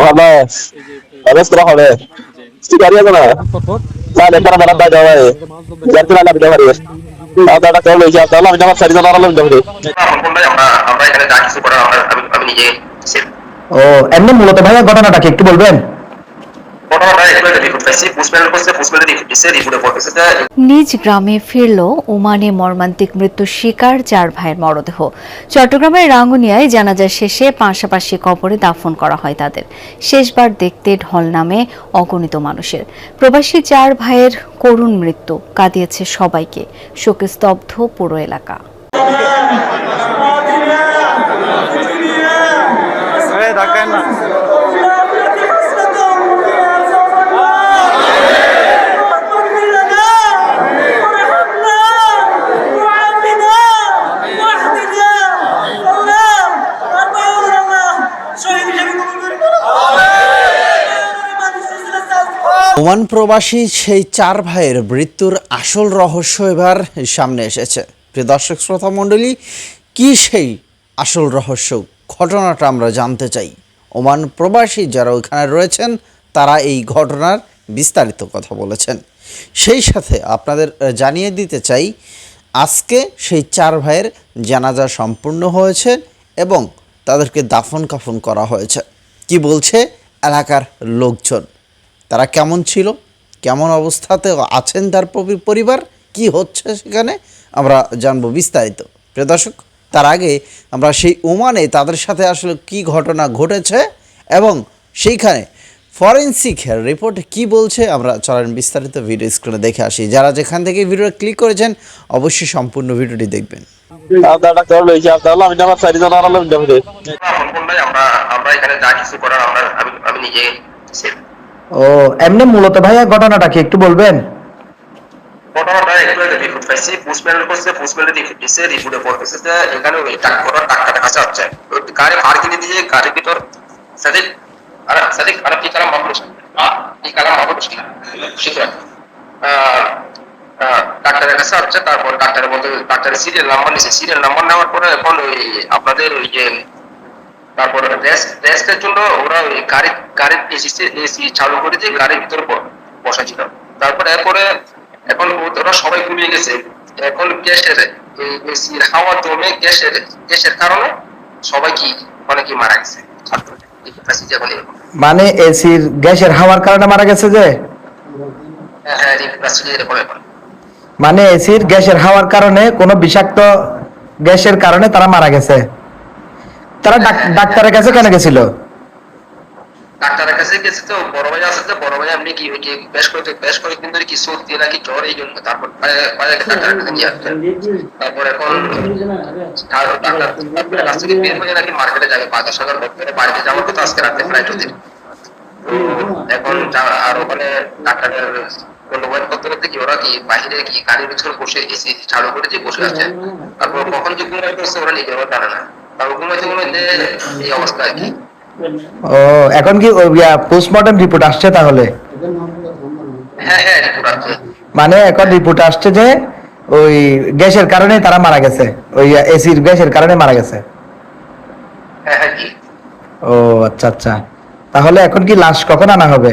hablar, hablas trabajo de, si querías ganar, vale, para ganar da jawa, ya te la vida varias. Ada kalau ya kalau আমি আমার সারিজন আরো লোক দেবে আমরা আমরা এখানে যা কিছু করার আমি নিজে সেভ ও এমনি মূলত ভাইয়া ঘটনাটা কি একটু বলবেন? ঘটনাটা একটু রিপোর্ট পাইছি পুষ্পেন্দ্র করছে পুষ্পেন্দ্র রিপোর্টে পড়তেছে যে নিজ গ্রামে ফিরল ওমানে মর্মান্তিক মৃত্যুর শিকার 4 ভাইয়ের মরদেহ। চট্টগ্রামের রাঙ্গুনিয়ায় জানাজা শেষে পাশাপাশি কবরে দাফন করা হয় তাদের। শেষবার দেখতে ঢল নামে অগণিত মানুষের। প্রবাসী 4 ভাইয়ের করুণ মৃত্যু কাঁদিয়েছে সবাইকে, শোকে স্তব্ধ পুরো এলাকা। ওমান প্রবাসী সেই 4 ভাইয়ের মৃত্যুর আসল রহস্য এবার সামনে এসেছে। প্রিয় দর্শক শ্রোতা মণ্ডলী, কি সেই আসল রহস্য, ঘটনাটা আমরা জানতে চাই। ওমান প্রবাসী যারা ওইখানে রয়েছেন তারা এই ঘটনার বিস্তারিত কথা বলেছেন। সেই সাথে আপনাদের জানিয়ে দিতে চাই, আজকে সেই 4 ভাইয়ের জানাজা সম্পূর্ণ হয়েছে এবং তাদেরকে দাফন কাফন করা হয়েছে। কি বলছে এলাকার লোকজন, তারা কেমন ছিল, কেমন অবস্থাতে আছেন তার পরিবার, কি হচ্ছে সেখানে আমরা জানবো বিস্তারিত। প্রিয় দর্শক, তার আগে আমরা সেই ওমানে তাদের সাথে আসলে কি ঘটনা ঘটেছে এবং সেইখানে ফরেনসিক রিপোর্টে কি বলছে আমরা চলেন বিস্তারিত ভিডিও স্ক্রিনে দেখে আসি। যারা যেখান থেকে ভিডিওটা ক্লিক করেছেন অবশ্যই সম্পূর্ণ ভিডিওটি দেখবেন। আদাটা করলো এই তাহলে আমি আমার সারিজন আরো লোক দেবে আমরা আমরা এখানে যা কিছু করার আমি নিজে সেভ ও এমনি মূলত ভাইয়া ঘটনাটা কি একটু বলবেন? ঘটনাটা একটু রিপোর্ট পাইছি পুষ্পেন্দ্র করছে পুষ্পেন্দ্র রিপোর্টে পড়তেছে যে এখানে ওই ডাক্তারের কাছে হচ্ছে গাড়ি ভাড় কিনে দিয়ে গাড়ির ভিতর সাদিক আর কি কালাম মাহবুব কি কালাম মাহবুব শিখরা ডাক্তারের কাছে হচ্ছে। তারপর ডাক্তারের মধ্যে ডাক্তারের সিরিয়াল নাম্বার নিছে, সিরিয়াল নাম্বার নেওয়ার পরে এখন ওই আপনাদের ওই যে তারপর রেস্টের জন্য ওরা ওই গাড়ির এসি চালু করে দিয়ে গাড়ির ভিতরে বসা ছিল। তারপরে এরপরে এখন ওরা সবাই ঘুমিয়ে গেছে। এখন গ্যাসের এসির হাওয়া জমে গ্যাসের কারণে সবাই কি অনেকে মারা গেছে। মানে এসির গ্যাসের হাওয়ার কারণে মারা গেছে যে? হ্যাঁ এরকম মানে এসির গ্যাসের হাওয়ার কারণে কোনো বিষাক্ত গ্যাসের কারণে তারা মারা গেছে। তারা ডাক্তারের কাছে কেন গেছিল? ডাক্তারের কাছে গেছে তো বড় ভাই আছে, তো বড় ভাই আপনি কি বেশ কয়েকদিন ধরে কি সর্দি নাকি জ্বর এই জন্য তারপর ডাক্তারের কাছে নিয়ে আসছেন। তারপর এখন ডাক্তার কাছ থেকে বের হয়ে নাকি মার্কেটে যাবে, বাজার সাজার বাড়িতে যাওয়ার কথা আজকে রাতে ফ্লাইট হতে। এখন আর ওখানে ডাক্তারের বন্ধুবান্ধব করতে করতে কি ওরা কি বাহিরে কি গাড়ির ভিতরে বসে এসি চালু করে দিয়ে বসে আছে। তারপর কখন যে ঘুমাই করছে ওরা নিজেরও জানে না, তারপর ঘুমাইতে এই অবস্থা আর কি। ও এখন কি পোস্টমর্টম রিপোর্ট আসছে তাহলে? হ্যাঁ রিপোর্ট আসছে। মানে এখন রিপোর্ট আসছে যে ওই গ্যাসের কারণে তারা মারা গেছে, ওই এসির গ্যাসের কারণে মারা গেছে। হ্যাঁ কি ও আচ্ছা আচ্ছা, তাহলে এখন কি লাশ কখন আনা হবে?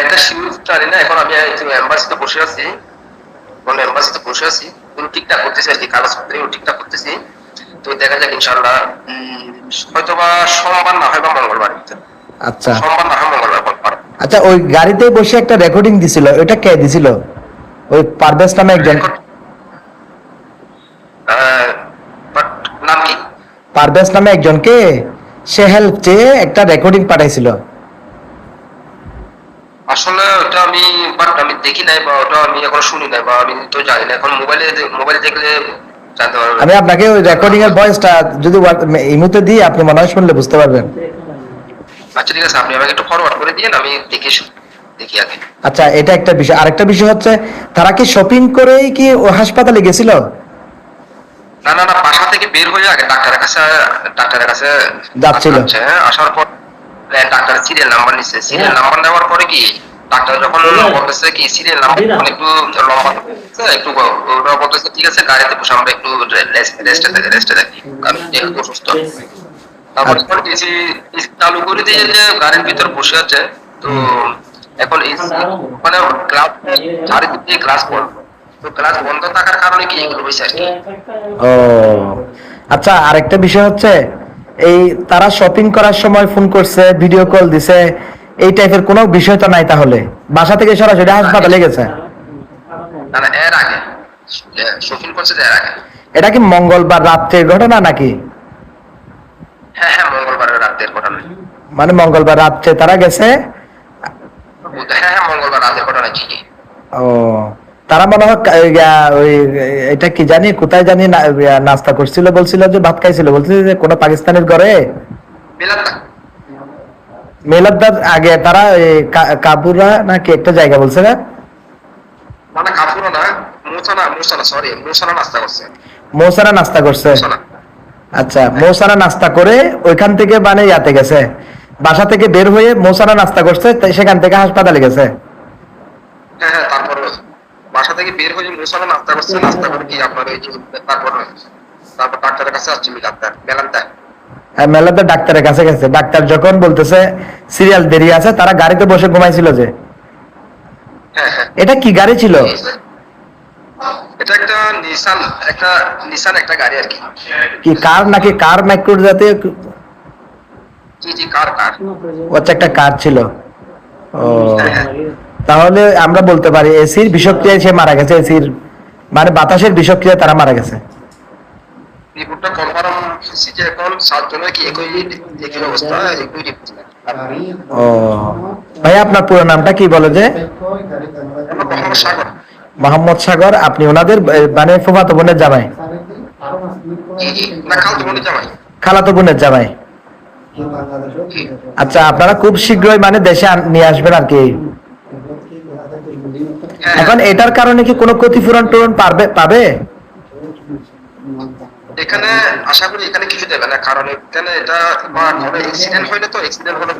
এটা শিউর জানি না। এখন আমি এম্বাসিতে বসে আছি, পুরো ঠিকঠাক করতেছি আর কি, কাগজপত্র ঠিকঠাক করতেছি। তো দেখা যাক ইনশাআল্লাহ হয়তোবা সোমবার না হয় বা মঙ্গলবার। আচ্ছা সোমবার না হয় মঙ্গলবার। আচ্ছা, ওই গাড়িতে বসে একটা রেকর্ডিং দিছিল, ওটা কে দিছিল? ওই পারভেজ নামে একজন। নাম কি? পারভেজ নামে একজনকে সে হেল্প চেয়ে একটা রেকর্ডিং পাঠাইছিল। আসলে ওটা আমি দেখি নাই বা ওটা আমি এখন শুনি নাই বা আমি তো জানি না। এখন মোবাইলে দেখলে জানতে পারবো। আমি আপনাকে ওই রেকর্ডিং এর ভয়েসটা যদি এই মুহূর্তে দিই, আপনি মনে হয় শুনলে বুঝতে পারবেন। আচ্ছা ঠিক আছে, আপনি আমাকে একটু ফরওয়ার্ড করে দিন, আমি দেখি আগে। আচ্ছা, এটা একটা বিষয়। আরেকটা বিষয় হচ্ছে, তারা কি শপিং করেই কি ও হাসপাতালে গেছিল? না বাসা থেকে বের হয়ে আগে ডাক্তারের কাছে যাচ্ছিল। আসার পর ডাক্তার সিরিয়াল নাম্বার নিচ্ছে, সিরিয়াল নাম্বার নেওয়ার পরে কি ডাক্তার যখন বলতেছে কি সিরিয়াল নাম্বার একটু লম্বা একটু ওরা বলতেছে ঠিক আছে গাড়িতে বসে আমরা একটু রেস্টে থাকি, কারণ যেহেতু অসুস্থ। তারপর এসি চালু করে দিয়ে যে গাড়ির ভিতর বসে আছে, তো এখন এসি মানে গ্লাস চারিদিকে গ্লাস বন্ধ, তো গ্লাস বন্ধ থাকার কারণে কি এগুলো হয়েছে আর কি। ও আচ্ছা, আরেকটা বিষয় হচ্ছে এই তারা শপিং করার সময় ফোন করছে, ভিডিও কল দিছে, এই টাইপের কোনো বিষয় তো নাই, তাহলে বাসা থেকে সরাসরি হাসপাতালে গেছে? না না, এর আগে শপিং করছে এর আগে। এটা কি মঙ্গলবার রাত্রের ঘটনা নাকি? হ্যাঁ হ্যাঁ, মঙ্গলবারের রাতের ঘটনা। মানে মঙ্গলবার রাত্রে তারা গেছে? হ্যাঁ হ্যাঁ, মঙ্গলবার রাতের ঘটনা। কি ও, তারা মনে হয় ওই এটা কি জানি কোথায় জানি নাস্তা করছিল, বলছিল যে ভাত খাইছিল, বলছিল যে কোনো পাকিস্তানের ঘরে মিলাদ মেলাদার আগে তারা কাপুরা নাকি একটা জায়গা বলছে না? মানে কাপুরো না, মুসানা নাস্তা করছে। মৌসানা নাস্তা করছে। মুসানা। আচ্ছা, মৌসানা নাস্তা করে ওইখান থেকে মানে ইয়াতে গেছে, বাসা থেকে বের হয়ে মৌসানা নাস্তা করছে, তাই সেখান থেকে হাসপাতালে গেছে। হ্যাঁ হ্যাঁ, তারপর বাসা থেকে বের হয়ে মুসানা নাস্তা করছে, নাস্তা করে কি আপনার এই যে তারপর ডাক্তারের কাছে আসছে মেলান্তা। হ্যাঁ, মেলাতে ডাক্তারের কাছে গেছে, ডাক্তার যখন বলতেছে সিরিয়াল দেরি আছে, তারা গাড়িতে বসে ঘুমাইছিল যে। হ্যাঁ হ্যাঁ, এটা কি গাড়ি ছিল? এটা একটা নিসান একটা গাড়ি আর কি। কি কার নাকি কার মাইক্রো জাতীয়? জি জি, কার। আচ্ছা, একটা কার ছিল। ও, হ্যাঁ হ্যাঁ, তাহলে আমরা বলতে পারি এসির বিষক্রিয়ায় সে মারা গেছে, এসির মানে বাতাসের বিষক্রিয়ায় তারা মারা গেছে। রিপোর্টটা কনফার্ম হয়েছে যে এখন 7 জনের কি একই অবস্থা, একই রিপোর্ট। ও ভাই, আপনার পুরো নামটা কি বলে যে? মোহাম্মদ সাগর। মোহাম্মদ সাগর। আপনি ওনাদের মানে ফুফাতো বোনের জামাই? জি জি, না খালতো বোনের জামাই। খালাতো বোনের জামাই। আচ্ছা, আপনারা খুব শীঘ্রই মানে দেশে নিয়ে আসবেন আর কি। হ্যাঁ, এখন এটার কারণে কি কোনো ক্ষতিপূরণ পাবে? এখানে আশা করি এখানে কিছু দেবে না, কারণ এখানে এটা কোনো অ্যাক্সিডেন্ট হইলে তো অ্যাক্সিডেন্ট হলে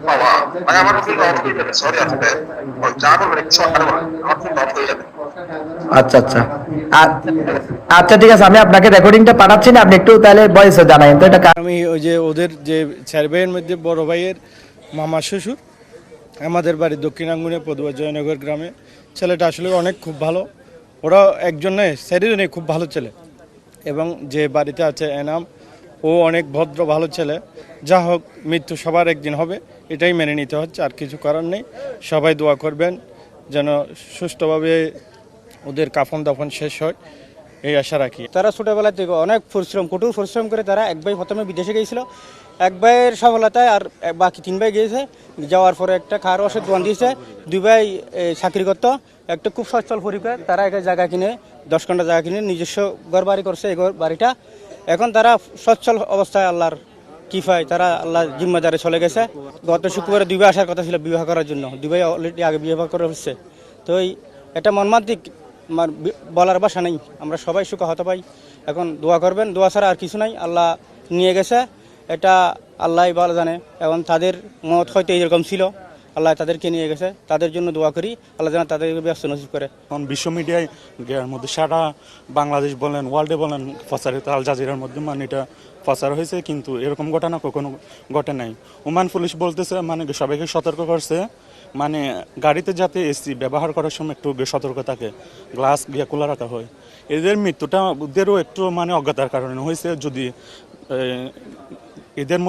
পাওয়া ভাই আমার ফোন অফ হয়ে যাবে। সরি আসলে যা বলবেন একটু আমার ফোন অফ হয়ে যাবে। আচ্ছা আচ্ছা, আচ্ছা ঠিক আছে, আমি আপনাকে রেকর্ডিংটা পাঠাচ্ছি না, আপনি একটু তাহলে ভয়েসে জানাইন তো এটা। আমি ওই যে ওদের যে 4 ভাইয়ের মধ্যে বড় ভাইয়ের মামা শ্বশুর, আমাদের বাড়ি দক্ষিণ আঙ্গুনে পদুয়া জয়নগর গ্রামে। ছেলেটা আসলে অনেক খুব ভালো, ওরা একজন নয় চারিজনে খুব ভালো ছেলে। এবং যে বাড়িতে আছে এনাম, ও অনেক ভদ্র ভালো ছেলে। যা হোক, মৃত্যু সবার একদিন হবে, এটাই মেনে নিতে হচ্ছে, আর কিছু করার নেই। সবাই দোয়া করবেন যেন সুষ্ঠুভাবে ওদের কাফন দাফন শেষ হয়, এই আশা রাখি। তারা ছোটোবেলা থেকে অনেক কঠোর পরিশ্রম করে তারা এক ভাই প্রথমে বিদেশে গিয়েছিল, এক ভাইয়ের সফলতায় আর বাকি 3 ভাই গিয়েছে। যাওয়ার পরে একটা খার ওষুধ দোকান দিয়েছে, 2 ভাই চাকরি করতো, একটা খুব সচ্ছল পরিবার। তারা একটা জায়গা কিনে 10 ঘন্টা জায়গা কিনে নিজস্ব ঘর বাড়ি করছে। এই বাড়িটা এখন তারা সচ্ছল অবস্থায় আল্লাহর কিফায় তারা আল্লাহ জিম্মাদারে চলে গেছে। গত শুক্রবারে 2 ভাই আসার কথা ছিল বিবাহ করার জন্য, 2 ভাই অলরেডি আগে বিবাহ করে হচ্ছে। তো এটা মর্মান্তিক, বলার ভাষা নেই। আমরা সবাই সুখে হতে পাই। এখন দোয়া করবেন, দোয়া ছাড়া আর কিছু নাই। আল্লাহ নিয়ে গেছে, এটা আল্লাহ ভালো জানে। এবং তাদের মত হয়তো এইরকম ছিল, আল্লাহ তাদেরকে নিয়ে গেছে, তাদের জন্য দোয়া করি, আল্লাহ যেন তাদেরকে ব্যস্ত নসিব করে। এখন বিশ্ব মিডিয়ায় মধ্যে সারা বাংলাদেশ বলেন, ওয়ার্ল্ডে বলেন, প্রচারিত আল জাজিরার মধ্যে মানে এটা প্রচার হয়েছে, কিন্তু এরকম ঘটনা কখনো ঘটে নাই। ওমান পুলিশ বলতেছে মানে সবাইকে সতর্ক করছে, মানে গাড়িতে যাতে এসি ব্যবহার করার সময় একটু সতর্ক থাকে, গ্লাস গিয়ে খোলা রাখা হয়। এদের মৃত্যুটা ওদেরও একটু মানে অজ্ঞতার কারণে হয়েছে। যদি এদের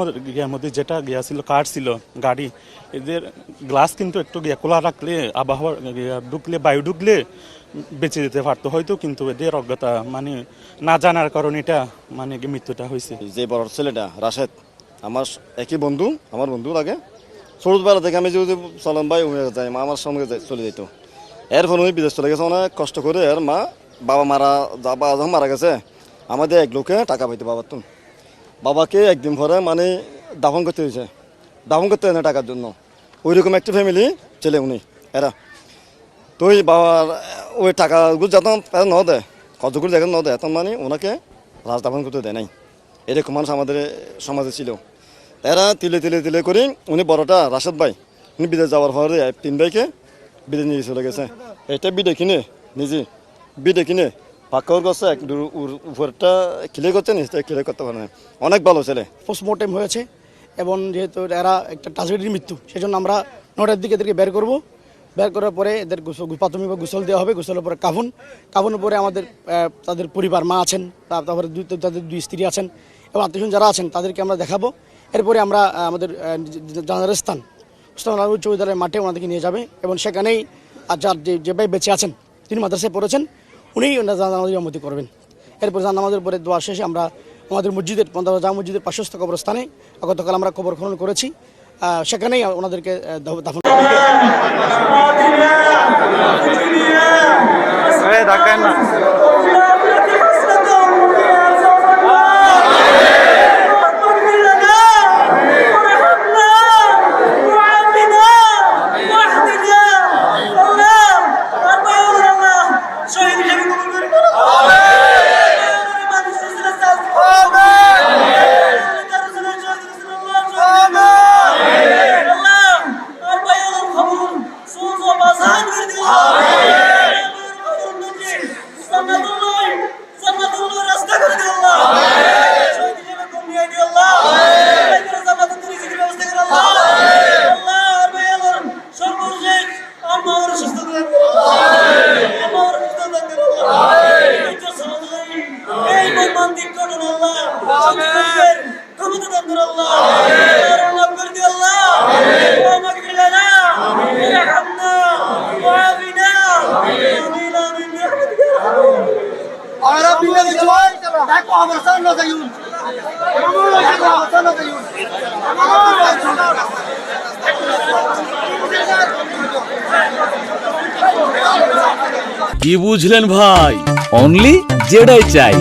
মধ্যে যেটা ছিল কার ছিল গাড়ি, এদের গ্লাস কিন্তু একটু খোলা রাখলে আবহাওয়া ঢুকলে বায়ু ঢুকলে বেঁচে যেতে পারতো হয়তো, কিন্তু এদের অজ্ঞতা মানে না জানার কারণে এটা মানে মৃত্যুটা হয়েছে। যে বড় ছেলেটা রাশেদ আমার একই বন্ধু, আমার বন্ধু লাগে ছোটবেলা থেকে। আমি যদি চলম ভাই যাই, মা আমার সঙ্গে চলে যেত। এরপর উনি বিদেশ চলে গেছে অনেক কষ্ট করে। এর বাবা যখন মারা গেছে, আমাদের এক লোকে টাকা পাইতো বাবার তো। বাবাকে একদিন পরে মানে দাফন করতে হয়েছে, দাফন করতে হয় না টাকার জন্য। ওইরকম একটা ফ্যামিলি ছেলে উনি এরা। তো ওই বাবার ওই টাকাগুলো যখন ন দেয়, কতগুলো দেখেন ন দেয়, তখন মানে ওনাকে লাশ দাফন করতে দেয় নাই। এরকম মানুষ আমাদের সমাজে ছিল। এরা তিলে করে উনি বড়টা রাশেদ ভাই, উনি বিদেশ যাওয়ার পরে 3 ভাইকে বিদেশ নিয়ে চলে গেছে। এটা বিদে কিনে নিজে বিদে কিনে পাক্কা করছে উপরটা ক্লিয়ার করছে নিচটা ক্লিয়ার করতে পারে না। অনেক ভালো ছেলে। পোস্টমর্টেম হয়েছে এবং যেহেতু এরা একটা ট্রাজেডির মৃত্যু, সেজন্য আমরা 9টার দিকে এদেরকে বের করব। বের করার পরে এদের প্রাথমিকভাবে গোসল দেওয়া হবে, গোসলের পরে কাফনের পরে আমাদের তাদের পরিবার, মা আছেন, তারপরে তাদের 2 স্ত্রী আছেন এবং আত্মীয়স্বজন যারা আছেন তাদেরকে আমরা দেখাবো। এরপরে আমরা আমাদের জানাজার স্থান উসমান আলী উচ্চ বিদ্যালয়ের মাঠে ওনাদেরকে নিয়ে যাবে এবং সেখানেই যার যে ভাই বেঁচে আছেন, তিনি মাদ্রাসায় পড়েছেন, উনিই জানাজার ইমামতি করবেন। এরপর জানাজার পরে দোয়া শেষে আমরা আমাদের মসজিদের জামা মসজিদের পার্শ্বস্থ কবরস্থানে গতকাল আমরা কবর খনন করেছি, সেখানেই ওনাদেরকে দাফন কি বুঝলেন ভাই? অনলি যেটাই চাই।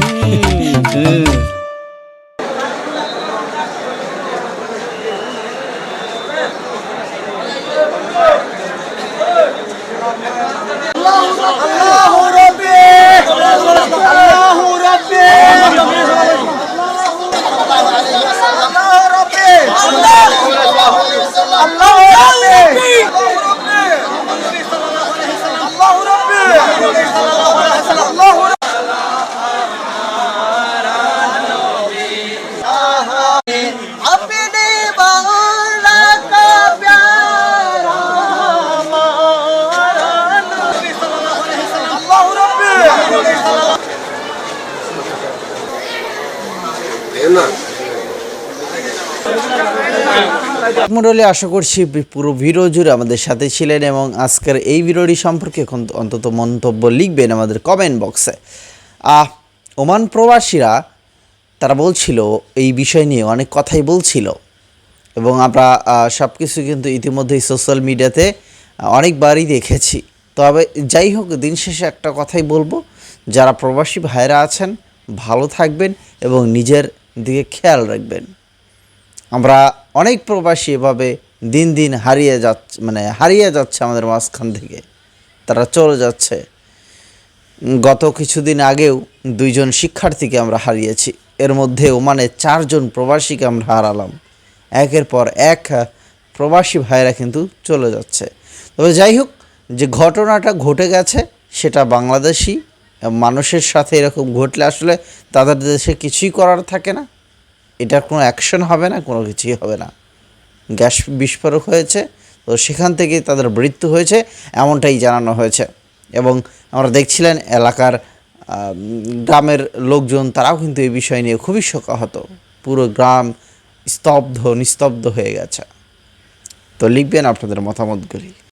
মণ্ডলী, আশা করছি পুরো ভিডিও জুড়ে আমাদের সাথে ছিলেন এবং আজকের এই ভিডিওটি সম্পর্কে অন্তত মন্তব্য লিখবেন আমাদের কমেন্ট বক্সে। ওমান প্রবাসীরা তারা বলছিল এই বিষয় নিয়ে অনেক কথাই বলছিল এবং আমরা সব কিছু কিন্তু ইতিমধ্যেই সোশ্যাল মিডিয়াতে অনেকবারই দেখেছি। তবে যাই হোক, দিন শেষে একটা কথাই বলবো, যারা প্রবাসী ভাইরা আছেন ভালো থাকবেন এবং নিজের দিকে খেয়াল রাখবেন। আমরা অনেক প্রবাসী এভাবে দিন দিন হারিয়ে যাচ্ছে আমাদের মাঝখান থেকে, তারা চলে যাচ্ছে। গত কিছুদিন আগেও 2 জন শিক্ষার্থীকে আমরা হারিয়েছি, এর মধ্যে ওমানে 4 জন প্রবাসীকে আমরা হারালাম। একের পর এক প্রবাসী ভাইরা কিন্তু চলে যাচ্ছে। তবে যাই হোক, যে ঘটনাটা ঘটে গেছে সেটা বাংলাদেশি মানুষের সাথে এরকম ঘটলে আসলে তাদের দেশে কিছুই করার থাকে না, এটার কোনো অ্যাকশন হবে না, কোনো কিছুই হবে না। গ্যাস বিস্ফোরক হয়েছে, তো সেখান থেকেই তাদের মৃত্যু হয়েছে এমনটাই জানানো হয়েছে। এবং আমরা দেখছিলেন এলাকার গ্রামের লোকজন, তারাও কিন্তু এই বিষয় নিয়ে খুবই শোকাহত। পুরো গ্রাম নিস্তব্ধ হয়ে গেছে। তো লিখবেন আপনাদের মতামতগুলি।